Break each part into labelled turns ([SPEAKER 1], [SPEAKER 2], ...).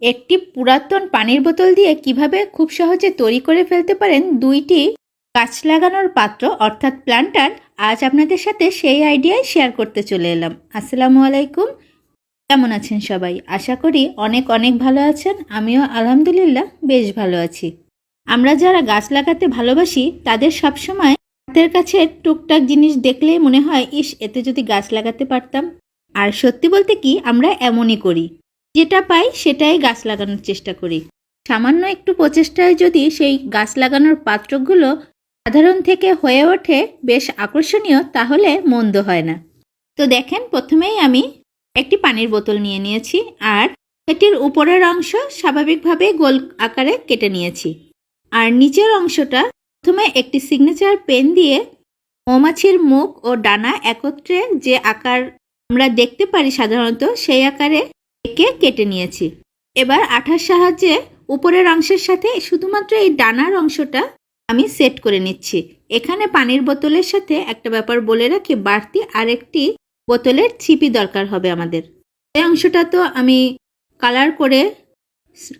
[SPEAKER 1] একটি পুরাতন পানির বোতল দিয়ে কিভাবে খুব সহজে তৈরি করে ফেলতে পারেন দুইটি গাছ লাগানোর পাত্র অর্থাৎ প্ল্যান্টার। আজ আপনাদের সাথে সেই আইডিয়াই শেয়ার করতে চলে এলাম। আসসালামু আলাইকুম, কেমন আছেন সবাই? আশা করি অনেক অনেক ভালো আছেন। আমিও আলহামদুলিল্লাহ বেশ ভালো আছি। আমরা যারা গাছ লাগাতে ভালোবাসি তাদের সবসময় হাতের কাছে টুকটাক জিনিস দেখলেই মনে হয়, ইস, এতে যদি গাছ লাগাতে পারতাম। আর সত্যি বলতে কি, আমরা এমনই করি, যেটা পাই সেটাই গাছ লাগানোর চেষ্টা করি। সামান্য একটু প্রচেষ্টায় যদি সেই গাছ লাগানোর পাত্রগুলো সাধারণ থেকে হয়ে ওঠে বেশ আকর্ষণীয়, তাহলে মন্দ হয় না। তো দেখেন, প্রথমেই আমি একটি পানির বোতল নিয়ে নিয়েছি আর এটির উপরের অংশ স্বাভাবিকভাবে গোল আকারে কেটে নিয়েছি। আর নিচের অংশটা প্রথমে একটি সিগনেচার পেন দিয়ে মৌমাছির মুখ ও ডানা একত্রে যে আকার আমরা দেখতে পারি সাধারণত, সেই আকারে এঁকে কেটে নিয়েছি। এবার আঠার সাহায্যে উপরের অংশের সাথে শুধুমাত্র এই ডানার অংশটা আমি সেট করে নিচ্ছি। এখানে পানির বোতলের সাথে একটা ব্যাপার বলে রাখি, বাড়তি আরেকটি বোতলের ছিপি দরকার হবে আমাদের। এই অংশটা তো আমি কালার করে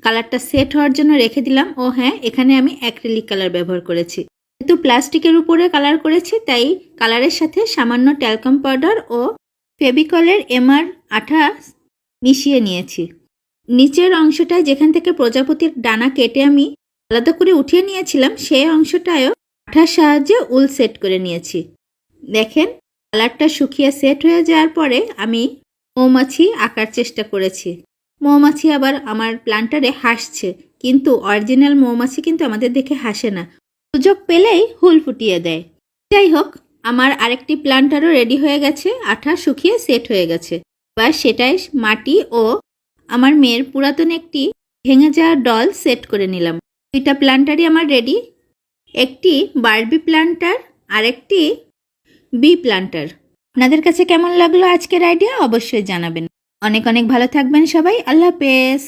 [SPEAKER 1] কালারটা সেট হওয়ার জন্য রেখে দিলাম। ও হ্যাঁ, এখানে আমি অ্যাক্রিলিক কালার ব্যবহার করেছি। যেহেতু প্লাস্টিকের উপরে কালার করেছি, তাই কালারের সাথে সামান্য ট্যালকাম পাউডার ও ফেভিকলের এমআর আঠা মিশিয়ে নিয়েছি। নিচের অংশটায় যেখান থেকে প্রজাপতির ডানা কেটে আমি আলাদা করে উঠিয়ে নিয়েছিলাম, সেই অংশটায়ও আঠার সাহায্যে উল সেট করে নিয়েছি। দেখেন, কালারটা শুকিয়ে সেট হয়ে যাওয়ার পরে আমি মৌমাছি আঁকার চেষ্টা করেছি। মৌমাছি আবার আমার প্ল্যান্টারে হাসছে, কিন্তু অরিজিনাল মৌমাছি কিন্তু আমাদের দেখে হাসে না, সুযোগ পেলেই হুল ফুটিয়ে দেয়। যাই হোক, আমার আরেকটি প্ল্যান্টারও রেডি হয়ে গেছে, আঠা শুকিয়ে সেট হয়ে গেছে। এবার সেটাই মাটি ও আমার মেয়ের পুরাতন একটি ভেঙে যাওয়া ডল সেট করে নিলাম। দুইটা প্ল্যান্টারই আমার রেডি, একটি বারবি প্ল্যান্টার আর একটি বি প্ল্যান্টার। আপনাদের কাছে কেমন লাগলো আজকের আইডিয়া অবশ্যই জানাবেন। অনেক অনেক ভালো থাকবেন সবাই। আল্লাহ হাফেজ।